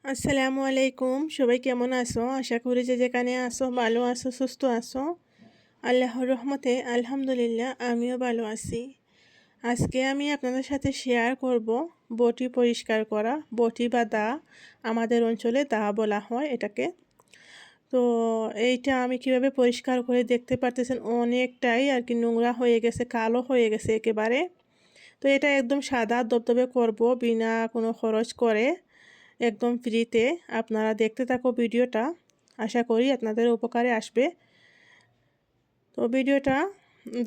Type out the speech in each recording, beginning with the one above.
আসসালামু আলাইকুম। সবাই কেমন আছো? আশা করি যে যেখানে আছো ভালো আছো, সুস্থ আছো। আল্লাহর রহমতে আলহামদুলিল্লাহ আমিও ভালো আছি। আজকে আমি আপনাদের সাথে শেয়ার করব বটি পরিষ্কার করা। বটি বা দা, আমাদের অঞ্চলে দা বলা হয় এটাকে। তো এইটা আমি কিভাবে পরিষ্কার করে দেখতে পারতেছেন অনেকটাই আর কি নোংরা হয়ে গেছে, কালো হয়ে গেছে একেবারে। তো এটা একদম সাদা দবদবে করব বিনা কোনো খরচ করে, একদম ফ্রিতে। আপনারা দেখতে থাকো ভিডিওটা, আশা করি আপনাদের উপকারে আসবে। তো ভিডিওটা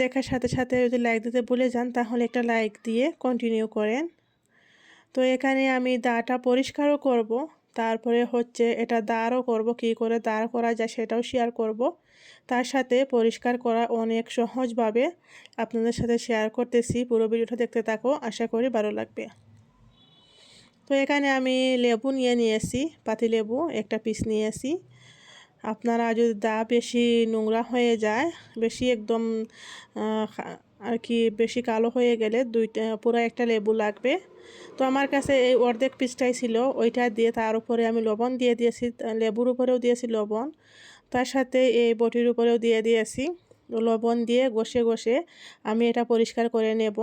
দেখার সাথে সাথে যদি লাইক দিতে ভুলে যান তাহলে একটা লাইক দিয়ে কন্টিনিউ করেন। তো এখানে আমি দাটা পরিষ্কারও করব, তারপরে হচ্ছে এটা দাঁড়ও করব, কী করে দাঁড় করা যায় সেটাও শেয়ার করব। তার সাথে পরিষ্কার করা অনেক সহজভাবে আপনাদের সাথে শেয়ার করতেছি। পুরো ভিডিওটা দেখতে থাকো, আশা করি ভালো লাগবে। তো এখানে আমি লেবু নিয়েছি, পাতিলেবু একটা পিস নিয়েছি। আপনারা যদি দা বেশি নোংরা হয়ে যায়, বেশি একদম আর কি বেশি কালো হয়ে গেলে পুরো একটা লেবু লাগবে। তো আমার কাছে এই অর্ধেক পিসটাই ছিল, ওইটা দিয়ে তার উপরে আমি লবণ দিয়ে দিয়েছি, লেবুর উপরেও দিয়েছি লবণ, তার সাথে এই বটির উপরেও দিয়ে দিয়েছি লবণ। দিয়ে ঘষে ঘষে আমি এটা পরিষ্কার করে নেব।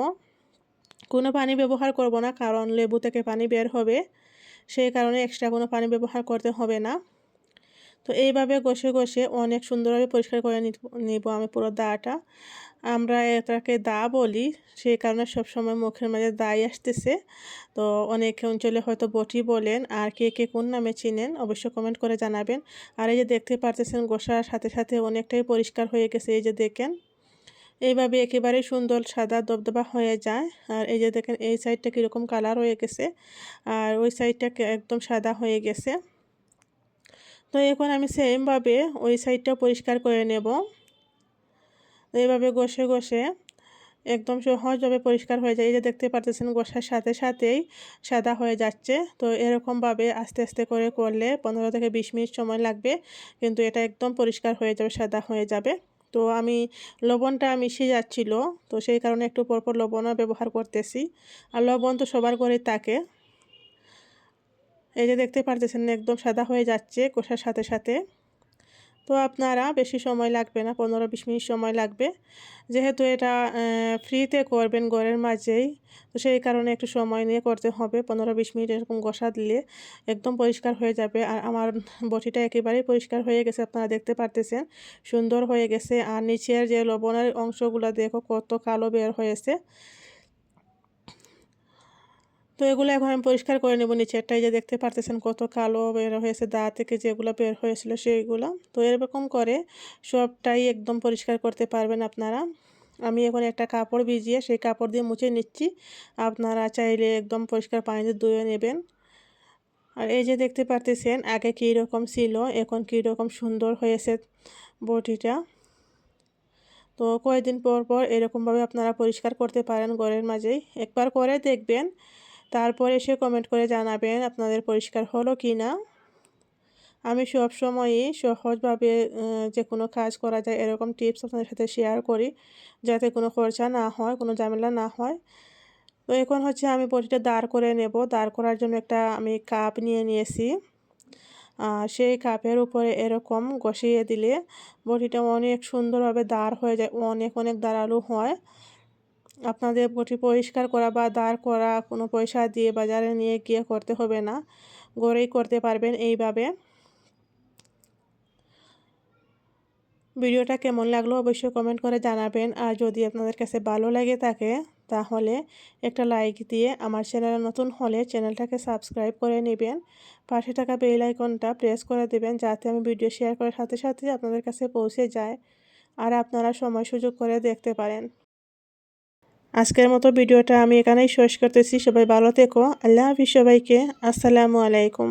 কোনো পানি ব্যবহার করব না, কারণ লেবু থেকে পানি বের হবে, সেই কারণে এক্সট্রা কোনো পানি ব্যবহার করতে হবে না। তো এইভাবে ঘষে ঘষে অনেক সুন্দরভাবে পরিষ্কার করে নিব আমি পুরো দাটা। আমরা এটাকে দা বলি, সেই কারণে সবসময় মুখের মাঝে দাই আসতেছে। তো অনেক অঞ্চলে হয়তো বটি বলেন, আর কে কে কোন নামে চিনেন অবশ্যই কমেন্ট করে জানাবেন। আর এই যে দেখতে পারতেছেন ঘষার সাথে সাথে অনেকটাই পরিষ্কার হয়ে গেছে, এই যে দেখেন এইভাবে একেবারে সুন্দর সাদা দবদবা হয়ে যায়। আর এই যে দেখেন এই সাইডটা কীরকম কালার হয়ে গেছে, আর ওই সাইডটা একদম সাদা হয়ে গেছে। তো এখন আমি সেমভাবে ওই সাইডটা পরিষ্কার করে নেব। এইভাবে ঘষে ঘষে একদম সহজভাবে পরিষ্কার হয়ে যায়। এই যে দেখতে পারতেছেন ঘষার সাথে সাথেই সাদা হয়ে যাচ্ছে। তো এরকমভাবে আস্তে আস্তে করে করলে 15 থেকে 20 মিনিট সময় লাগবে, কিন্তু এটা একদম পরিষ্কার হয়ে যাবে, সাদা হয়ে যাবে। তো আমি লবণটা মিশে যাচ্ছিল, তো সেই কারণে একটু পরপর লবণও ব্যবহার করতেছি। আর লবণ তো সবার ঘরেই থাকে। এই যে দেখতে পারতেছেন একদম সাদা হয়ে যাচ্ছে কষার সাথে সাথে। তো আপনারা বেশি সময় লাগবে না, 15-20 মিনিট সময় লাগবে, যেহেতু এটা ফ্রিতে করবেন ঘরের মাঝেই। তো সেই কারণে একটু সময় নিয়ে করতে হবে। 15-20 মিনিট এরকম কষা দিলে একদম পরিষ্কার হয়ে যাবে। আর আমার বটিটা একেবারেই পরিষ্কার হয়ে গেছে, আপনারা দেখতে পারতেছেন সুন্দর হয়ে গেছে। আর নিচের যে লবণের অংশগুলো দেখো কত কালো বের হয়েছে। তো এগুলো এখন আমি পরিষ্কার করে নেব। নিচেরটাই যে দেখতে পারতেছেন কত কালো বের হয়েছে, দা থেকে যেগুলো বের হয়েছিল সেইগুলো। তো এরকম করে সবটাই একদম পরিষ্কার করতে পারবেন আপনারা। আমি এখন একটা কাপড় ভিজিয়ে সেই কাপড় দিয়ে মুছে নিচ্ছি। আপনারা চাইলে একদম পরিষ্কার পানিতে ধুয়ে নেবেন। আর এই যে দেখতে পারতেছেন আগে কী রকম ছিল, এখন কী রকম সুন্দর হয়েছে বটিটা। তো কয়েকদিন পর পর এরকমভাবে আপনারা পরিষ্কার করতে পারেন ঘরের মাঝেই, একবার করে দেখবেন, তারপর এসে কমেন্ট করে জানাবেন আপনাদের পরিষ্কার হলো কি না। আমি সবসময়ই সহজভাবে যে কোনো কাজ করা যায় এরকম টিপস আপনাদের সাথে শেয়ার করি, যাতে কোনো খরচা না হয়, কোনো ঝামেলা না হয়। তো এখন হচ্ছে আমি বটিটা দাঁড় করে নেব। দাঁড় করার জন্য একটা আমি কাপ নিয়েছি। সেই কাপের উপরে এরকম বসিয়ে দিলে বটিটা অনেক সুন্দরভাবে দাঁড় হয়ে যায়, অনেক অনেক দাঁড়ালো হয়। আপনাদের বটি পরিষ্কার করা বা দাঁড় করা কোনো পয়সা দিয়ে বাজারে নিয়ে গিয়ে করতে হবে না, ঘরেই করতে পারবেন এইভাবে। ভিডিওটা কেমন লাগলো অবশ্যই কমেন্ট করে জানাবেন। আর যদি আপনাদের কাছে ভালো লাগে থাকে তাহলে একটা লাইক দিয়ে আমার চ্যানেলে নতুন হলে চ্যানেলটাকে সাবস্ক্রাইব করে নেবেন। পাশে থাকা বেল আইকনটা প্রেস করে দেবেন, যাতে আমি ভিডিও শেয়ার করার সাথে সাথে আপনাদের কাছে পৌঁছে যায় আর আপনারা সময় সুযোগ করে দেখতে পারেন। আজকের মতো ভিডিওটা আমি এখানেই শেষ করতেছি। সবাই ভালো থেকো। আল্লাহ হাফিজ সবাইকে। আসসালামু আলাইকুম।